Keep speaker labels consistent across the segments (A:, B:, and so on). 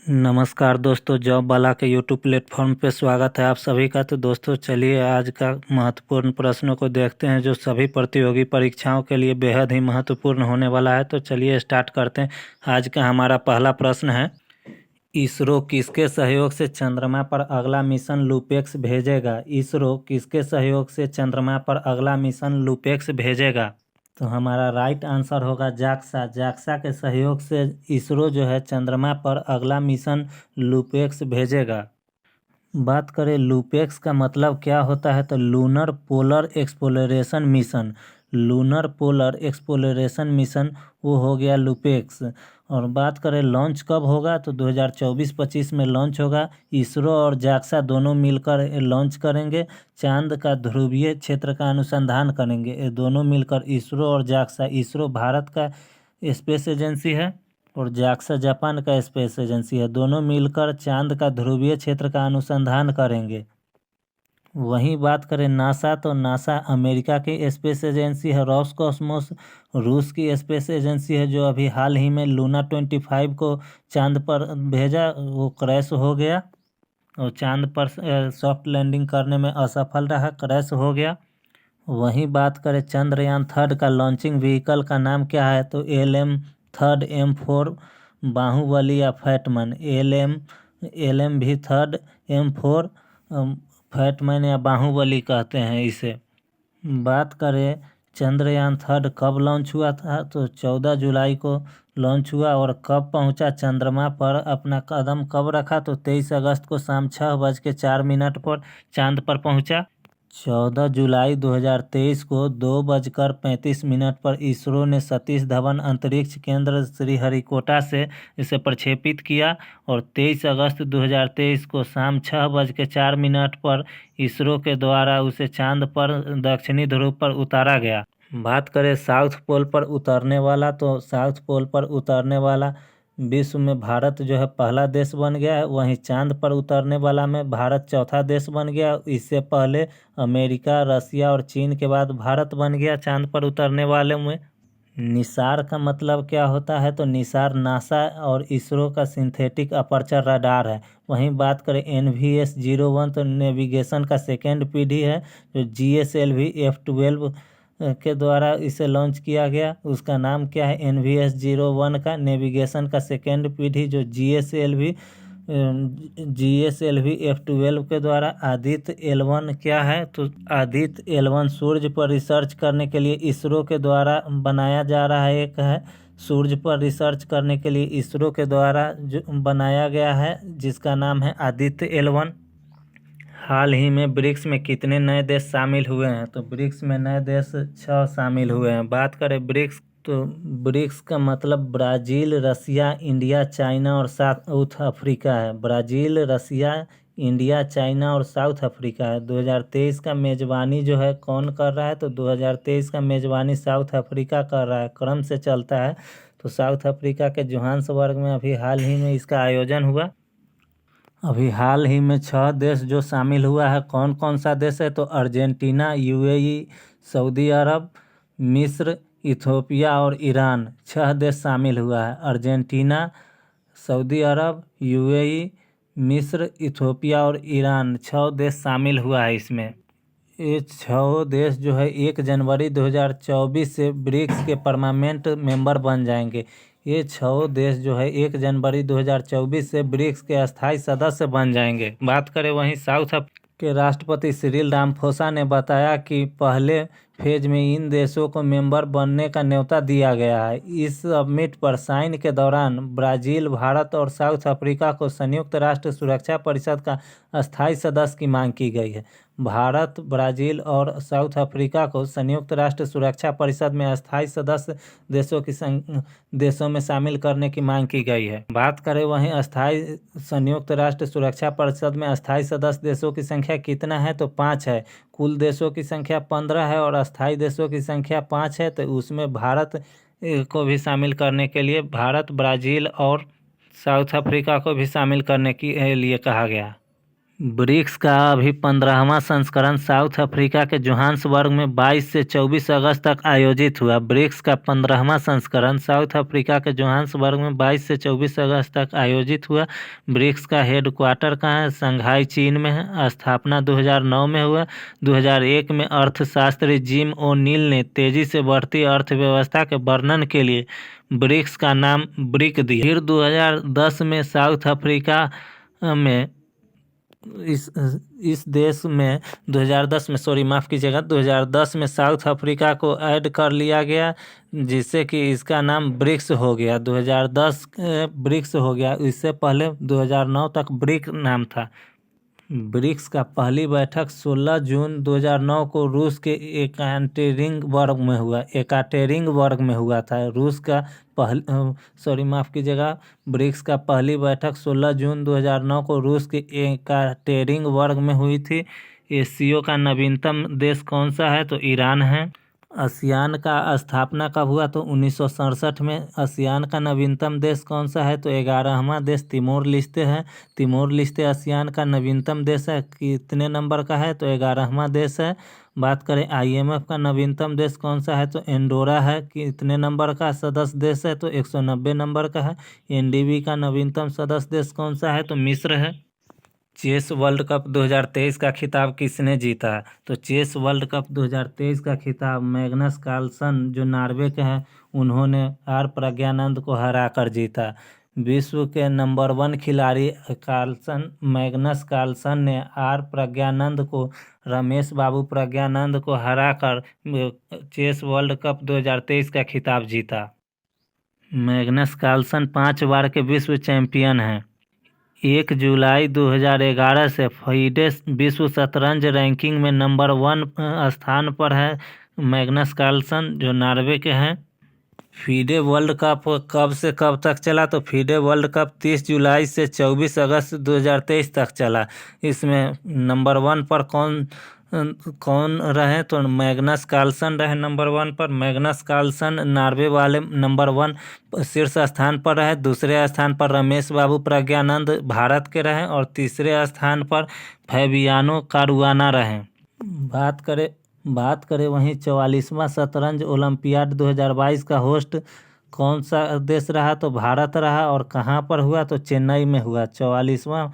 A: नमस्कार दोस्तों, जॉब वाला के यूट्यूब प्लेटफॉर्म पे स्वागत है आप सभी का। तो दोस्तों चलिए आज का महत्वपूर्ण प्रश्नों को देखते हैं जो सभी प्रतियोगी परीक्षाओं के लिए बेहद ही महत्वपूर्ण होने वाला है। तो चलिए स्टार्ट करते हैं। आज का हमारा पहला प्रश्न है, इसरो किसके सहयोग से चंद्रमा पर अगला मिशन लूपेक्स भेजेगा? इसरो किसके सहयोग से चंद्रमा पर अगला मिशन लूपेक्स भेजेगा? तो हमारा राइट आंसर होगा जाक्सा। जाक्सा के सहयोग से इसरो जो है चंद्रमा पर अगला मिशन लूपेक्स भेजेगा। बात करें लूपेक्स का मतलब क्या होता है, तो lunar polar exploration mission. Lunar polar exploration mission वो हो गया लूपेक्स। और बात करें लॉन्च कब होगा, तो 2024-25 में लॉन्च होगा। इसरो और जाक्सा दोनों मिलकर लॉन्च करेंगे। चांद का ध्रुवीय क्षेत्र का अनुसंधान करेंगे। ये दोनों मिलकर इसरो और जाक्सा, इसरो भारत का स्पेस एजेंसी है और जाक्सा जापान का स्पेस एजेंसी है, दोनों मिलकर चांद का ध्रुवीय क्षेत्र का अनुसंधान करेंगे। वहीं बात करें नासा, तो नासा अमेरिका की स्पेस एजेंसी है। रॉसकॉस्मोस रूस की स्पेस एजेंसी है जो अभी हाल ही में लूना 25 को चांद पर भेजा, वो क्रैश हो गया और चांद पर सॉफ्ट लैंडिंग करने में असफल रहा, क्रैश हो गया। वहीं बात करें चंद्रयान 3 का लॉन्चिंग व्हीकल का नाम क्या है, तो LM-3 M4 बाहुबली या फैटमैन। LM-3 M4 फैटमैन या बाहुबली कहते हैं इसे। बात करें चंद्रयान 3 कब लॉन्च हुआ था, तो 14 जुलाई को लॉन्च हुआ। और कब पहुंचा चंद्रमा पर, अपना कदम कब रखा, तो 23 अगस्त को शाम 6:04 पर चांद पर पहुंचा। 14 जुलाई 2023 को 2:35 पर इसरो ने सतीश धवन अंतरिक्ष केंद्र श्रीहरिकोटा से इसे प्रक्षेपित किया। और 23 अगस्त 2023 को शाम 6:04 पर इसरो के द्वारा उसे चांद पर दक्षिणी ध्रुव पर उतारा गया। बात करें साउथ पोल पर उतरने वाला, तो साउथ पोल पर उतरने वाला विश्व में भारत जो है पहला देश बन गया है। वहीं चांद पर उतरने वाला में भारत चौथा देश बन गया। इससे पहले अमेरिका, रसिया और चीन के बाद भारत बन गया चांद पर उतरने वाले में। निसार का मतलब क्या होता है, तो निसार नासा और इसरो का सिंथेटिक अपर्चर रडार है। वहीं बात करें NVS-01, तो नेविगेशन का सेकेंड पीढ़ी है जो GSLV F12 के द्वारा इसे लॉन्च किया गया। उसका नाम क्या है, NVS-01 का नेविगेशन का सेकेंड पीढ़ी जो GSLV F12 के द्वारा। आदित्य L1 क्या है, तो आदित्य L1 सूर्य पर रिसर्च करने के लिए इसरो के द्वारा बनाया जा रहा है। एक है सूर्य पर रिसर्च करने के लिए इसरो के द्वारा जो बनाया गया है, जिसका नाम है आदित्य L1। हाल ही में ब्रिक्स में कितने नए देश शामिल हुए हैं, तो ब्रिक्स में नए देश 6 शामिल हुए हैं। बात करें ब्रिक्स, तो ब्रिक्स का मतलब ब्राज़ील, रसिया, इंडिया, चाइना और साउथ अफ्रीका है। ब्राज़ील, रसिया, इंडिया, चाइना और साउथ अफ्रीका है। 2023 का मेज़बानी जो है कौन कर रहा है, तो 2023 का मेज़बानी साउथ अफ्रीका कर रहा है। क्रम से चलता है तो साउथ अफ्रीका के जोहान्सबर्ग में अभी हाल ही में इसका आयोजन हुआ। अभी हाल ही में 6 देश जो शामिल हुआ है, कौन कौन सा देश है, तो अर्जेंटीना, UAE, सऊदी अरब, मिस्र, इथोपिया और ईरान। 6 देश शामिल हुआ है। अर्जेंटीना, सऊदी अरब, UAE, मिस्र, इथोपिया और ईरान, 6 देश शामिल हुआ है इसमें। ये 6 देश जो है 1 जनवरी 2024 से ब्रिक्स के परमानेंट मेंबर बन जाएंगे। ये 6 देश जो है 1 जनवरी 2024 से ब्रिक्स के अस्थायी सदस्य बन जाएंगे। बात करें वहीं साउथ अफ्रीका के राष्ट्रपति सिरिल रामाफोसा ने बताया कि पहले फेज में इन देशों को मेंबर बनने का न्योता दिया गया है। इस समिट पर साइन के दौरान ब्राज़ील, भारत और साउथ अफ्रीका को संयुक्त राष्ट्र सुरक्षा परिषद का अस्थायी सदस्य की मांग की गई है। भारत, ब्राज़ील और साउथ अफ्रीका को संयुक्त राष्ट्र सुरक्षा परिषद में अस्थायी सदस्य देशों में शामिल करने की मांग की गई है। बात करें वहीं अस्थायी संयुक्त राष्ट्र सुरक्षा परिषद में अस्थायी सदस्य देशों की संख्या कितना है, तो 5 है। कुल देशों की संख्या 15 है और अस्थायी देशों की संख्या 5 है। तो उसमें भारत को भी शामिल करने के लिए भारत, ब्राज़ील और साउथ अफ्रीका को भी शामिल करने के लिए कहा गया। ब्रिक्स का अभी 15वां संस्करण साउथ अफ्रीका के जोहान्सबर्ग में 22 से 24 अगस्त तक आयोजित हुआ। ब्रिक्स का 15वां संस्करण साउथ अफ्रीका के जोहान्सबर्ग में 22 से 24 अगस्त तक आयोजित हुआ। ब्रिक्स का हेडक्वार्टर कहाँ है? शंघाई, चीन में है। स्थापना 2009 में हुआ। 2001 में अर्थशास्त्री जिम ओ'नील ने तेजी से बढ़ती अर्थव्यवस्था के वर्णन के लिए ब्रिक्स का नाम ब्रिक दिया। फिर 2010 में साउथ अफ्रीका में इस देश में 2010 में, सॉरी माफ़ कीजिएगा, 2010 में साउथ अफ्रीका को ऐड कर लिया गया, जिससे कि इसका नाम ब्रिक्स हो गया। 2010 ब्रिक्स हो गया। इससे पहले 2009 तक ब्रिक नाम था। ब्रिक्स का पहली बैठक 16 जून 2009 को रूस के एकाटेरिनबर्ग में हुआ था। रूस का माफ़ कीजिएगा, ब्रिक्स का पहली बैठक 16 जून 2009 को रूस के एकाटेरिनबर्ग में हुई थी। एशिया का नवीनतम देश कौन सा है? तो ईरान है। आसियान का स्थापना कब हुआ? तो 1967 में। आसियान का नवीनतम देश कौन सा है? तो 11वां देश तिमोर लेस्ते है। तिमोर लेस्ते आसियान का नवीनतम देश है। कितने नंबर का है? तो 11वां देश है। बात करें IMF का नवीनतम देश कौन सा है? तो एंडोरा है। कितने नंबर का सदस्य देश है? तो 190 नंबर का है। NDB का नवीनतम सदस्य देश कौन सा है? तो मिस्र है। चेस वर्ल्ड कप 2023 का खिताब किसने जीता? तो चेस वर्ल्ड कप 2023 का खिताब मैग्नस कार्लसन, जो नॉर्वे के हैं, उन्होंने आर प्रज्ञानंद को हराकर जीता। विश्व के नंबर 1 खिलाड़ी मैग्नस कार्लसन ने आर प्रज्ञानंद को, रमेश बाबू प्रज्ञानंद को हराकर चेस वर्ल्ड कप 2023 का खिताब जीता। मैग्नस कार्लसन 5 बार के विश्व चैंपियन हैं। 1 जुलाई 2011 से FIDE विश्व शतरंज रैंकिंग में नंबर 1 स्थान पर है मैग्नस कार्लसन, जो नॉर्वे के हैं। FIDE वर्ल्ड कप कब से कब तक चला? तो FIDE वर्ल्ड कप 30 जुलाई से 24 अगस्त 2023 तक चला। इसमें नंबर 1 पर कौन रहे? तो मैग्नस कार्लसन रहे नंबर 1 पर। मैग्नस कार्लसन नॉर्वे वाले नंबर 1 शीर्ष स्थान पर रहे। दूसरे स्थान पर रमेश बाबू प्रज्ञानंद भारत के रहे और तीसरे स्थान पर फैबियानो कारुआना रहे। बात करें वहीं 44वां शतरंज ओलंपियाड 2022 का होस्ट कौन सा देश रहा? तो भारत रहा। और कहाँ पर हुआ? तो चेन्नई में हुआ। 44वां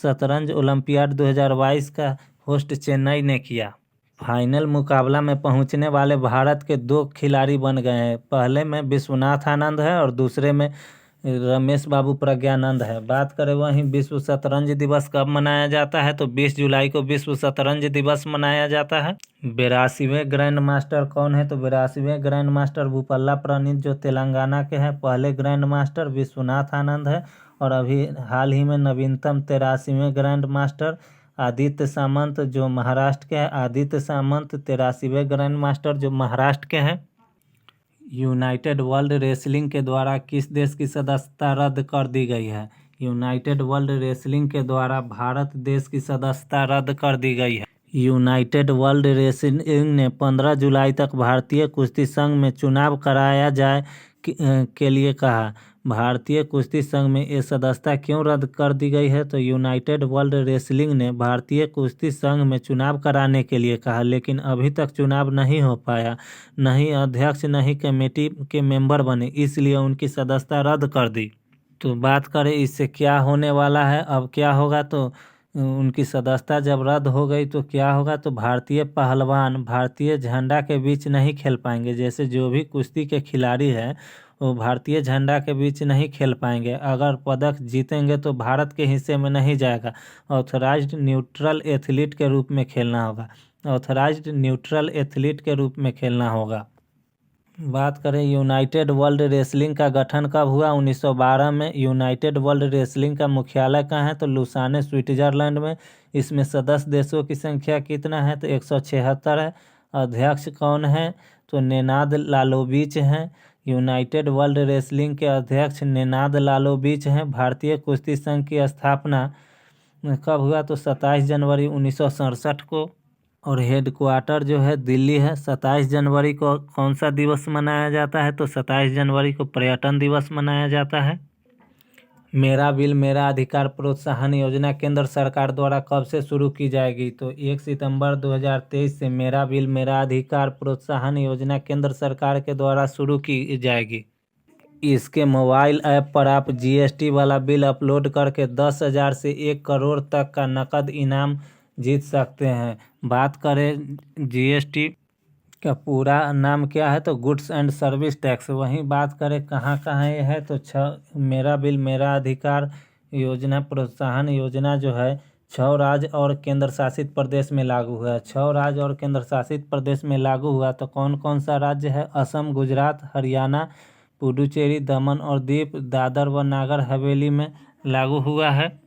A: शतरंज ओलंपियाड 2022 का होस्ट चेन्नई ने किया। फाइनल मुकाबला में पहुंचने वाले भारत के 2 खिलाड़ी बन गए हैं। पहले में विश्वनाथ आनंद है और दूसरे में रमेश बाबू प्रज्ञानंद है। बात करें वहीं विश्व शतरंज दिवस कब मनाया जाता है? तो 20 जुलाई को विश्व शतरंज दिवस मनाया जाता है। 82वें ग्रैंड मास्टर कौन है? तो 82वें ग्रैंड मास्टर भूपल्ला प्रणीत, जो तेलंगाना के हैं। पहले ग्रैंड मास्टर विश्वनाथ आनंद है और अभी हाल ही में नवीनतम 83वें ग्रैंड मास्टर आदित्य सामंत, जो महाराष्ट्र के हैं। आदित्य सामंत 83वें ग्रैंड मास्टर, जो महाराष्ट्र के हैं। यूनाइटेड वर्ल्ड रेसलिंग के द्वारा किस देश की सदस्यता रद्द कर दी गई है? यूनाइटेड वर्ल्ड रेसलिंग के द्वारा भारत देश की सदस्यता रद्द कर दी गई है। यूनाइटेड वर्ल्ड रेसलिंग ने 15 जुलाई तक भारतीय कुश्ती संघ में चुनाव कराया जाए के लिए कहा। भारतीय कुश्ती संघ में ये सदस्यता क्यों रद्द कर दी गई है? तो यूनाइटेड वर्ल्ड रेसलिंग ने भारतीय कुश्ती संघ में चुनाव कराने के लिए कहा, लेकिन अभी तक चुनाव नहीं हो पाया। नहीं अध्यक्ष नहीं कमेटी के मेंबर बने, इसलिए उनकी सदस्यता रद्द कर दी। तो बात करें इससे क्या होने वाला है, अब क्या होगा? तो उनकी सदस्यता जब रद्द हो गई तो क्या होगा? तो भारतीय पहलवान भारतीय झंडा के बीच नहीं खेल पाएंगे। जैसे जो भी कुश्ती के खिलाड़ी हैं वो भारतीय झंडा के बीच नहीं खेल पाएंगे। अगर पदक जीतेंगे तो भारत के हिस्से में नहीं जाएगा। ऑथराइज्ड न्यूट्रल एथलीट के रूप में खेलना होगा। ऑथराइज्ड न्यूट्रल एथलीट के रूप में खेलना होगा। बात करें यूनाइटेड वर्ल्ड रेसलिंग का गठन कब हुआ? 1912 में। यूनाइटेड वर्ल्ड रेसलिंग का मुख्यालय कहाँ है? तो लुसाने, स्विट्जरलैंड में। इसमें सदस्य देशों की संख्या कितना है? तो 176 है। अध्यक्ष कौन है? तो नेनाद लालोविच हैं। यूनाइटेड वर्ल्ड रेसलिंग के अध्यक्ष नेनाद लालोविच हैं। भारतीय कुश्ती संघ की स्थापना कब हुआ? तो 27 जनवरी 1967 को। और हेडक्वार्टर जो है दिल्ली है। 27 जनवरी को कौन सा दिवस मनाया जाता है? तो 27 जनवरी को पर्यटन दिवस मनाया जाता है। मेरा बिल मेरा अधिकार प्रोत्साहन योजना केंद्र सरकार द्वारा कब से शुरू की जाएगी? तो 1 सितंबर 2023 से मेरा बिल मेरा अधिकार प्रोत्साहन योजना केंद्र सरकार के द्वारा शुरू की जाएगी। इसके मोबाइल ऐप पर आप जीएसटी वाला बिल अपलोड करके 10,000 से 1 करोड़ तक का नकद इनाम जीत सकते हैं। बात करें जीएसटी का पूरा नाम क्या है, तो गुड्स एंड सर्विस टैक्स। वहीं बात करें कहाँ कहाँ ये है, तो मेरा बिल मेरा अधिकार योजना प्रोत्साहन योजना जो है 6 राज्य और केंद्र शासित प्रदेश में लागू हुआ है। 6 राज्य और केंद्र शासित प्रदेश में लागू हुआ तो कौन कौन सा राज्य है? असम, गुजरात, हरियाणा, पुडुचेरी, दमन और दीव, दादर व नागर हवेली में लागू हुआ है।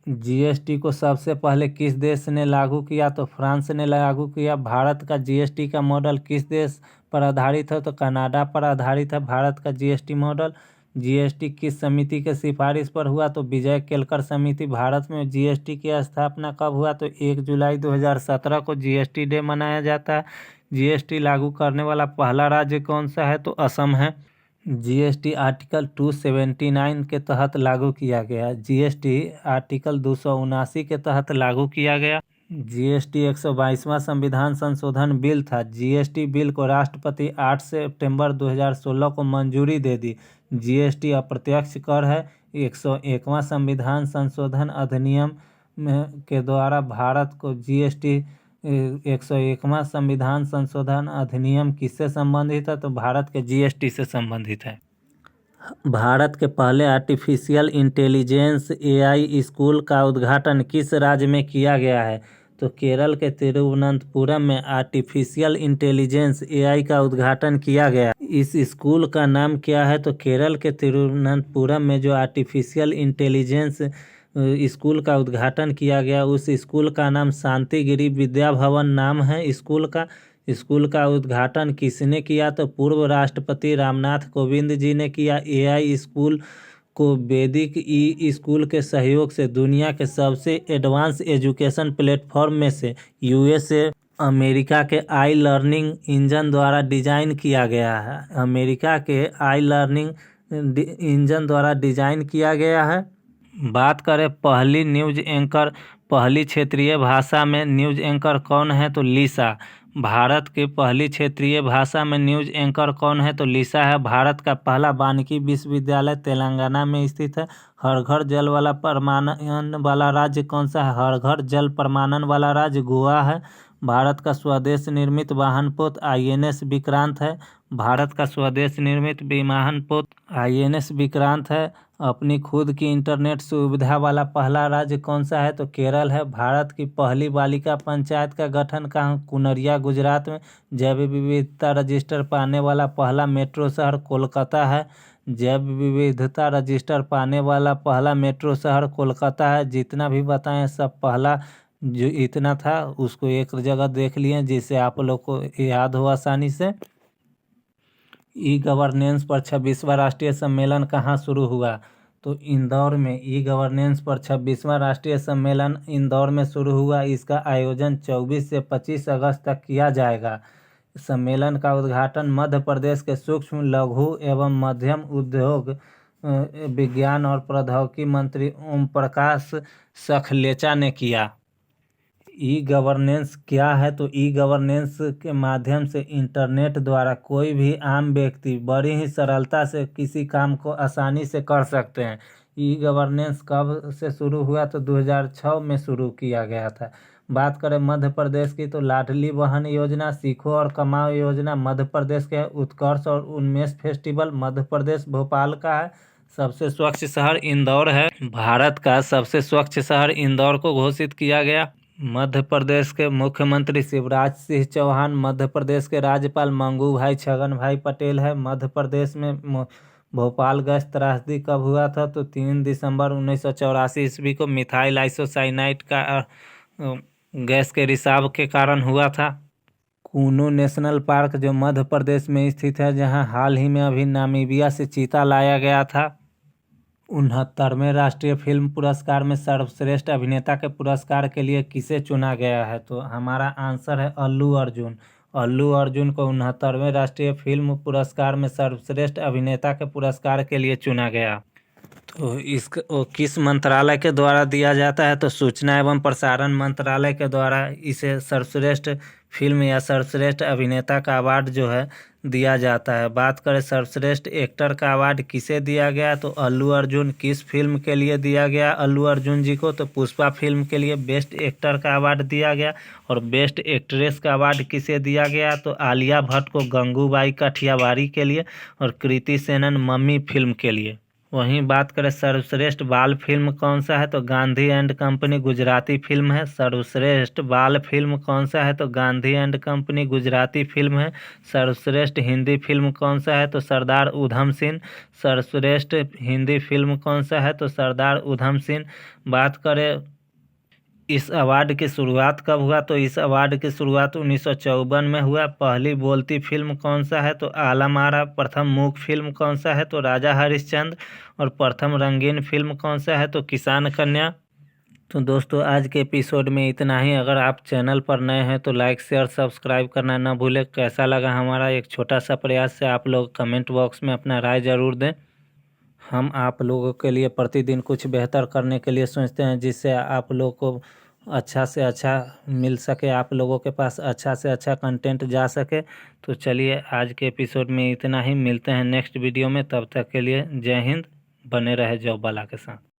A: जीएसटी को सबसे पहले किस देश ने लागू किया? तो फ्रांस ने लागू किया। भारत का जीएसटी का मॉडल किस देश पर आधारित है? तो कनाडा पर आधारित है भारत का जीएसटी मॉडल। जीएसटी किस समिति के सिफारिश पर हुआ? तो विजय केलकर समिति। भारत में जीएसटी की स्थापना कब हुआ? तो 1 जुलाई 2017 को जीएसटी डे मनाया जाता है। जीएसटी लागू करने वाला पहला राज्य कौन सा है? तो असम है। जीएसटी आर्टिकल 279 के तहत लागू किया गया। जीएसटी आर्टिकल 279 के तहत लागू किया गया। जीएसटी 122वां संविधान संशोधन बिल था। जीएसटी बिल को राष्ट्रपति 8 सितंबर 2016 को मंजूरी दे दी। जीएसटी अप्रत्यक्ष कर है। 101वां संविधान संशोधन अधिनियम के द्वारा भारत को जीएसटी 101वां संविधान संशोधन अधिनियम किससे संबंधित है? तो भारत के जीएसटी से संबंधित है। भारत के पहले आर्टिफिशियल इंटेलिजेंस एआई स्कूल का उद्घाटन किस राज्य में किया गया है? तो केरल के तिरुवनंतपुरम में आर्टिफिशियल इंटेलिजेंस एआई का उद्घाटन किया गया। इस स्कूल का नाम क्या है? तो केरल के तिरुवनंतपुरम में जो आर्टिफिशियल इंटेलिजेंस स्कूल का उद्घाटन किया गया उस स्कूल का नाम शांतिगिरी विद्या भवन नाम है स्कूल का। स्कूल का उद्घाटन किसने किया? तो पूर्व राष्ट्रपति रामनाथ कोविंद जी ने किया। एआई स्कूल को वैदिक ई स्कूल के सहयोग से दुनिया के सबसे एडवांस एजुकेशन प्लेटफॉर्म में से यूएसए अमेरिका के आई लर्निंग इंजन द्वारा डिजाइन किया गया है। अमेरिका के आई लर्निंग इंजन द्वारा डिजाइन किया गया है। बात करें पहली न्यूज एंकर, पहली क्षेत्रीय भाषा में न्यूज एंकर कौन है? तो लिसा। भारत की पहली क्षेत्रीय भाषा में न्यूज एंकर कौन है? तो लिसा है। भारत का पहला वानिकी विश्वविद्यालय तेलंगाना में स्थित है। हर घर जल वाला प्रमाणन वाला राज्य कौन सा है? हर घर जल प्रमाणन वाला राज्य गोवा है। भारत का स्वदेश निर्मित वाहन पोत आईएनएस विक्रांत है। भारत का स्वदेश निर्मित विमान पोत आईएनएस विक्रांत है। अपनी खुद की इंटरनेट सुविधा वाला पहला राज्य कौन सा है? तो केरल है। भारत की पहली बालिका पंचायत का गठन कहाँ? कुनरिया, गुजरात में। जैव विविधता रजिस्टर पाने वाला पहला मेट्रो शहर कोलकाता है। जैव विविधता रजिस्टर पाने वाला पहला मेट्रो शहर कोलकाता है। जितना भी बताएं सब पहला जो इतना था उसको एक जगह देख लिए जिससे आप लोग को याद हो आसानी से। ई गवर्नेंस पर 26वां राष्ट्रीय सम्मेलन कहाँ शुरू हुआ? तो इंदौर में। ई गवर्नेंस पर 26वां राष्ट्रीय सम्मेलन इंदौर में शुरू हुआ। इसका आयोजन 24 से 25 अगस्त तक किया जाएगा। सम्मेलन का उद्घाटन मध्य प्रदेश के सूक्ष्म लघु एवं मध्यम उद्योग विज्ञान और प्रौद्योगिकी मंत्री ओम प्रकाश सखलेचा ने किया। ई गवर्नेंस क्या है? तो ई गवर्नेंस के माध्यम से इंटरनेट द्वारा कोई भी आम व्यक्ति बड़ी ही सरलता से किसी काम को आसानी से कर सकते हैं। ई गवर्नेंस कब से शुरू हुआ? तो 2006 में शुरू किया गया था। बात करें मध्य प्रदेश की तो लाडली बहन योजना, सीखो और कमाओ योजना मध्य प्रदेश के। उत्कर्ष और उन्मेष फेस्टिवल मध्य प्रदेश भोपाल का है। सबसे स्वच्छ शहर इंदौर है। भारत का सबसे स्वच्छ शहर इंदौर को घोषित किया गया। मध्य प्रदेश के मुख्यमंत्री शिवराज सिंह चौहान। मध्य प्रदेश के राज्यपाल मंगू भाई छगन भाई पटेल है। मध्य प्रदेश में भोपाल गैस त्रासदी कब हुआ था? तो 3 दिसंबर 1984 ईस्वी को मिथाइल आइसोसाइनाइड का गैस के रिसाव के कारण हुआ था। कूनू नेशनल पार्क जो मध्य प्रदेश में स्थित है, जहां हाल ही में अभी नामीबिया से चीता लाया गया था। 69वें राष्ट्रीय फिल्म पुरस्कार में सर्वश्रेष्ठ अभिनेता के पुरस्कार के लिए किसे चुना गया है? तो हमारा आंसर है अल्लू अर्जुन। अल्लू अर्जुन को 69वें राष्ट्रीय फिल्म पुरस्कार में सर्वश्रेष्ठ अभिनेता के पुरस्कार के लिए चुना गया। तो वो किस मंत्रालय के द्वारा दिया जाता है? तो सूचना एवं प्रसारण मंत्रालय के द्वारा इसे सर्वश्रेष्ठ फिल्म या सर्वश्रेष्ठ अभिनेता का अवार्ड जो है दिया जाता है। बात करें सर्वश्रेष्ठ एक्टर का अवार्ड किसे दिया गया, तो अल्लू अर्जुन। किस फिल्म के लिए दिया गया अल्लू अर्जुन जी को? तो पुष्पा फिल्म के लिए बेस्ट एक्टर का अवार्ड दिया गया। और बेस्ट एक्ट्रेस का अवार्ड किसे दिया गया? तो आलिया भट्ट को गंगूबाई काठियावाड़ी के लिए और कृति सेनन मम्मी फिल्म के लिए। वहीं बात करें सर्वश्रेष्ठ बाल फिल्म कौन सा है, तो Gandhi and company Gujarati film है। सर्वश्रेष्ठ बाल फिल्म कौन सा है, तो Gandhi and company Gujarati film है। सर्वश्रेष्ठ हिंदी फिल्म कौन सा है, तो सरदार उधम सिंह। सर्वश्रेष्ठ हिंदी फिल्म कौन सा है, तो सरदार उधम सिंह। बात करें इस अवार्ड की शुरुआत कब हुआ, तो इस अवार्ड की शुरुआत 1954 में हुआ। पहली बोलती फिल्म कौन सा है, तो आलम आरा। प्रथम मूक फिल्म कौन सा है, तो राजा हरिश्चंद्र। और प्रथम रंगीन फिल्म कौन सा है, तो किसान कन्या। तो दोस्तों आज के एपिसोड में इतना ही। अगर आप चैनल पर नए हैं तो लाइक शेयर सब्सक्राइब करना ना भूलें। कैसा लगा हमारा एक छोटा सा प्रयास से आप लोग कमेंट बॉक्स में अपना राय ज़रूर दें। हम आप लोगों के लिए प्रतिदिन कुछ बेहतर करने के लिए सोचते हैं, जिससे आप लोग को अच्छा से अच्छा मिल सके, आप लोगों के पास अच्छा से अच्छा कंटेंट जा सके। तो चलिए आज के एपिसोड में इतना ही। मिलते हैं नेक्स्ट वीडियो में, तब तक के लिए जय हिंद। बने रहे जॉब वाला के साथ।